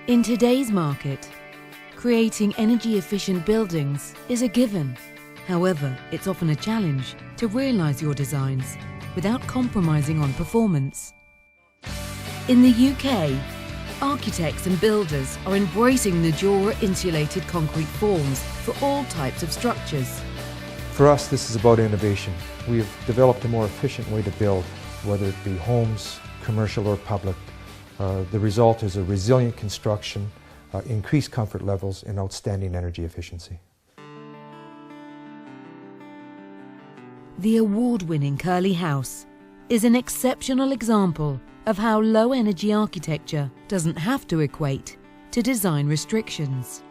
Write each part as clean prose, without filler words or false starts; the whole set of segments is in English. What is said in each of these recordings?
In today's market, creating energy-efficient buildings is a given. However, it's often a challenge to realise your designs without compromising on performance. In the UK, architects and builders are embracing NUDURA Insulated Concrete Forms for all types of structures. For us, this is about innovation. We've developed a more efficient way to build, whether it be homes, commercial or public. The result is a resilient construction, increased comfort levels, and outstanding energy efficiency. The award-winning Curly House is an exceptional example of how low-energy architecture doesn't have to equate to design restrictions.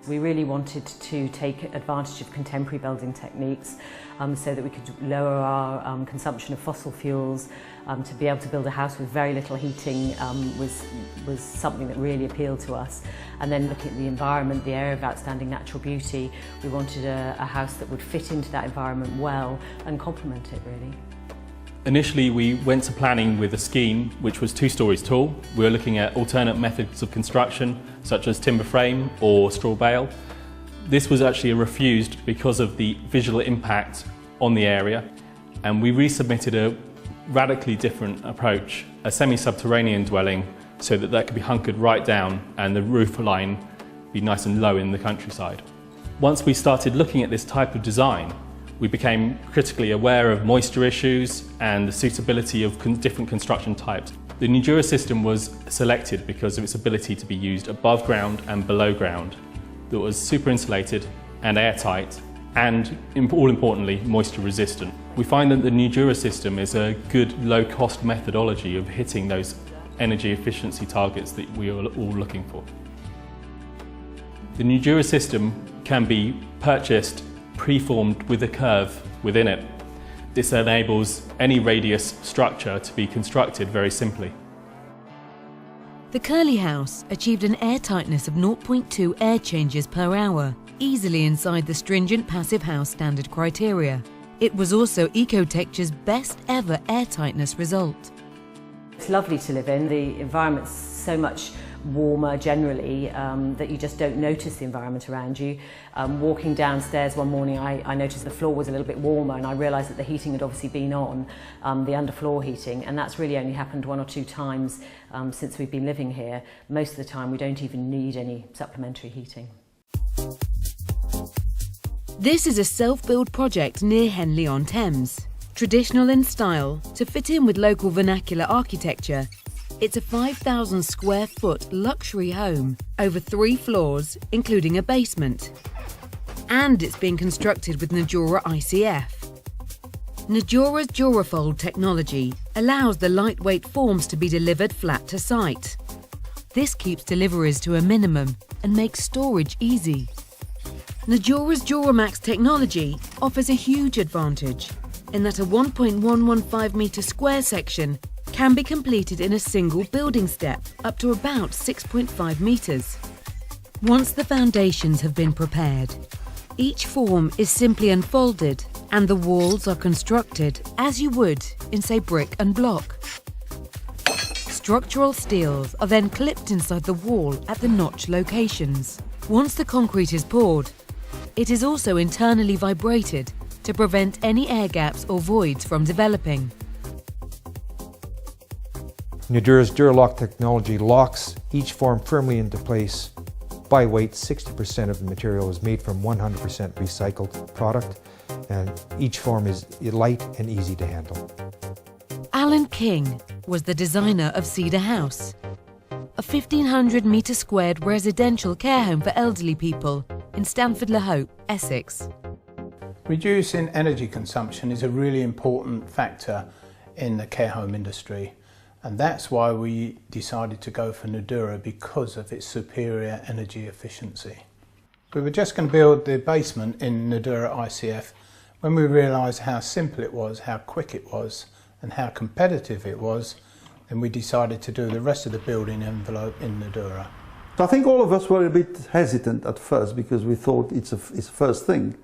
We really wanted to take advantage of contemporary building techniques so that we could lower our consumption of fossil fuels. To be able to build a house with very little heating was something that really appealed to us. And then looking at the environment, the area of outstanding natural beauty, we wanted a house that would fit into that environment well and complement it really. Initially we went to planning with a scheme which was 2 stories tall. We were looking at alternate methods of construction such as timber frame or straw bale. This was actually refused because of the visual impact on the area, and we resubmitted a radically different approach, a semi-subterranean dwelling, so that could be hunkered right down and the roof line be nice and low in the countryside. Once we started looking at this type of design, we became critically aware of moisture issues and the suitability of different construction types. The NUDURA system was selected because of its ability to be used above ground and below ground. That was super insulated and airtight and, all importantly, moisture resistant. We find that the NUDURA system is a good low-cost methodology of hitting those energy efficiency targets that we are all looking for. The NUDURA system can be purchased preformed with a curve within it. This enables any radius structure to be constructed very simply. The Curly House achieved an air tightness of 0.2 air changes per hour, easily inside the stringent Passive House standard criteria. It was also Ecotecture's best ever air tightness result. It's lovely to live in. The environment's so much warmer generally that you just don't notice the environment around you. Walking downstairs one morning I noticed the floor was a little bit warmer, and I realised that the heating had obviously been on, the underfloor heating, and that's really only happened 1 or 2 times since we've been living here. Most of the time we don't even need any supplementary heating. This is a self-build project near Henley-on-Thames. Traditional in style, to fit in with local vernacular architecture, it's a 5,000 square foot luxury home over 3 floors, including a basement. And it's being constructed with NUDURA ICF. NUDURA's DuraFold technology allows the lightweight forms to be delivered flat to site. This keeps deliveries to a minimum and makes storage easy. NUDURA's DuraMax technology offers a huge advantage in that a 1.115 metre square section can be completed in a single building step up to about 6.5 metres. Once the foundations have been prepared, each form is simply unfolded and the walls are constructed as you would in, say, brick and block. Structural steels are then clipped inside the wall at the notch locations. Once the concrete is poured, it is also internally vibrated to prevent any air gaps or voids from developing. NUDURA's DuraLock technology locks each form firmly into place. By weight, 60% of the material is made from 100% recycled product, and each form is light and easy to handle. Alan King was the designer of Cedar House, a 1,500 metre squared residential care home for elderly people in Stamford-le-Hope, Essex. Reducing energy consumption is a really important factor in the care home industry, and that's why we decided to go for NUDURA, because of its superior energy efficiency. We were just going to build the basement in NUDURA ICF when we realised how simple it was, how quick it was and how competitive it was, and we decided to do the rest of the building envelope in NUDURA. I think all of us were a bit hesitant at first because we thought it's the first thing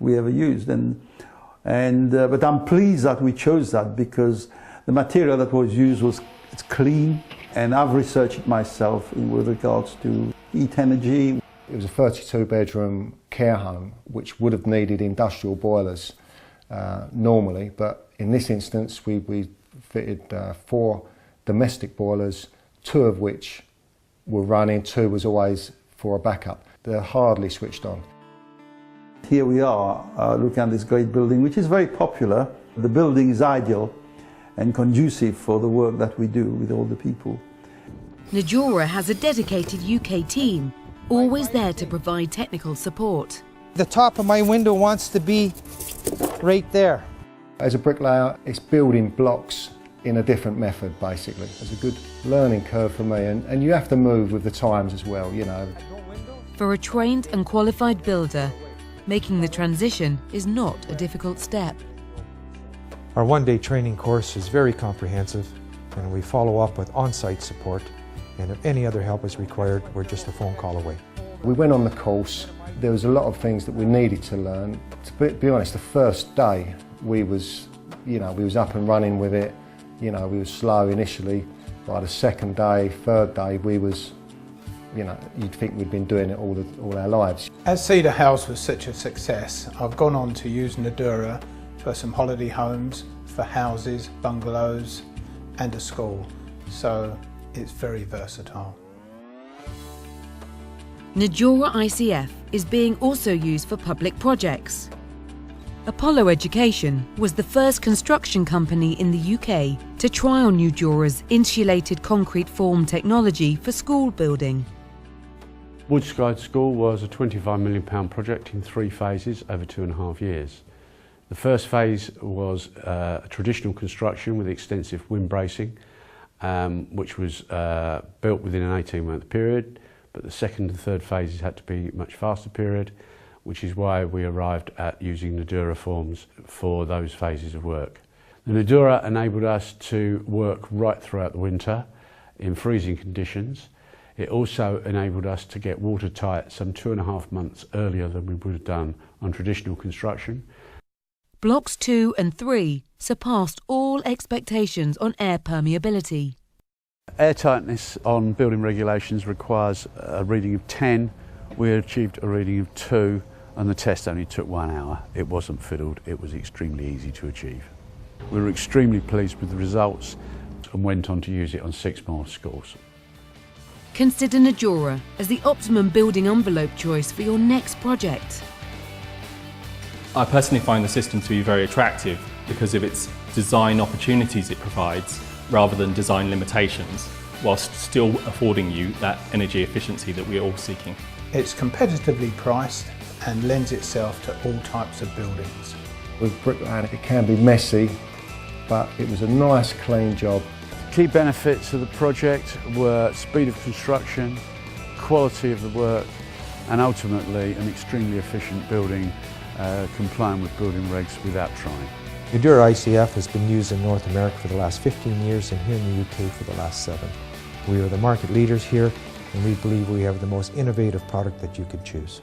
we ever used, but I'm pleased that we chose that because the material that was used it's clean, And I've researched it myself with regards to heat energy. It was a 32-bedroom care home which would have needed industrial boilers normally, but in this instance we fitted 4 domestic boilers, 2 of which were running, 2 was always for a backup. They're hardly switched on. Here we are looking at this great building, which is very popular. The building is ideal and conducive for the work that we do with all the people. Majora has a dedicated UK team, always there to provide technical support. The top of my window wants to be right there. As a bricklayer, it's building blocks in a different method, basically. It's a good learning curve for me, and you have to move with the times as well, you know. For a trained and qualified builder, making the transition is not a difficult step. Our one-day training course is very comprehensive, and we follow up with on-site support, and if any other help is required, we're just a phone call away. We went on the course. There was a lot of things that we needed to learn. To be honest, the first day we was up and running with it. You know, we were slow initially. By the second day, third day, we was, you know, you'd think we'd been doing it all our lives. As Cedar House was such a success, I've gone on to use NUDURA for some holiday homes, for houses, bungalows and a school. So it's very versatile. Majora ICF is being also used for public projects. Apollo Education was the first construction company in the UK to trial NUDURA's insulated concrete form technology for school building. Woodside School was a £25 million project in 3 phases over 2.5 years. The first phase was traditional construction with extensive wind bracing, which was built within an 18-month period, but the second and third phases had to be a much faster period, which is why we arrived at using NUDURA forms for those phases of work. The NUDURA enabled us to work right throughout the winter in freezing conditions. It also enabled us to get watertight some 2.5 months earlier than we would have done on traditional construction. Blocks 2 and 3 surpassed all expectations on air permeability. Air tightness on building regulations requires a reading of 10. We achieved a reading of 2, and the test only took 1 hour. It wasn't fiddled, it was extremely easy to achieve. We were extremely pleased with the results and went on to use it on 6 more schools. Consider Majora as the optimum building envelope choice for your next project. I personally find the system to be very attractive because of its design opportunities it provides rather than design limitations, whilst still affording you that energy efficiency that we're all seeking. It's competitively priced and lends itself to all types of buildings. With bricklaying, it can be messy, but it was a nice, clean job. Key benefits of the project were speed of construction, quality of the work, and ultimately an extremely efficient building complying with building regs without trying. NUDURA ICF has been used in North America for the last 15 years and here in the UK for the last 7. We are the market leaders here, and we believe we have the most innovative product that you could choose.